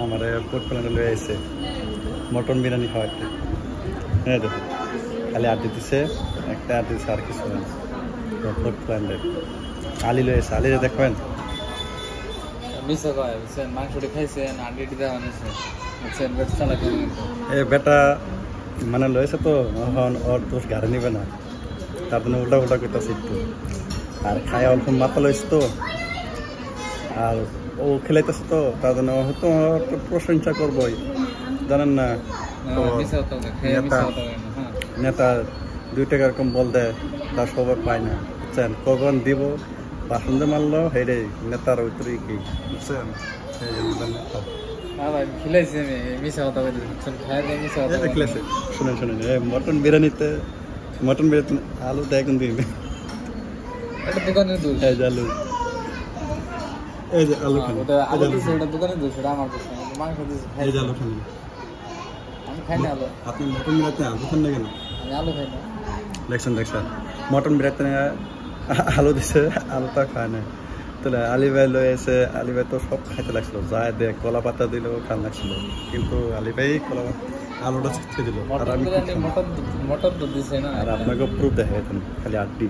আমার ফুড প্ল্যান্টে লয়ে আইছে মটন বিরিয়ানি খাওয়াইতে। হ্যাঁ দেখো খালি আড্ডি দিছে, একটা আড্ডি দিছে আর কিছু না। ফুড প্ল্যান্টে আলি লয়ে এসে আলিরে দেখবেন মাংসটি খাইছেন আড্ডি দেওয়া বানিয়েছে এ বেটা মানে লয়েছে তো এখন ওর দোষ গাড়ি নিবে না, তার জন্য উল্টা উল্টা করতেছে একটু। আর খায় অল্প মাথা লইছে তো, আর ও খেলাইতেছে তো, তার জন্য হয়তো প্রশংসা করবোই, জানেন না নেতা 2 টাকা এরকম বল দেয়, তার সবার পায় না বুঝছেন। কখন দিব বাসন যে মারলো হেরে নেতার ভিতরে কি বুঝছেন। শুনেন শুনেন মটন বিরিয়ানিতে আলু দেয় কিন্তু আলু, এই যে আলু আপনি মটন বিরিয়ানিতে আলু খান না কেন? দেখছেন মটন বিরিয়ানিতে আলু দিছে, আলুটা খায় না। তাহলে আলি ভাই লয়ে এসে আলি ভাই তো সব খাইতে লাগছিল, যা দেখ কলা পাতা দিল খান লাগছিল, কিন্তু আলি ভাই কলা আলুটা ছিটকে দিল। আর আমি আর আপনাকে প্রুফ দেখাইতেন খালি আড্ডি।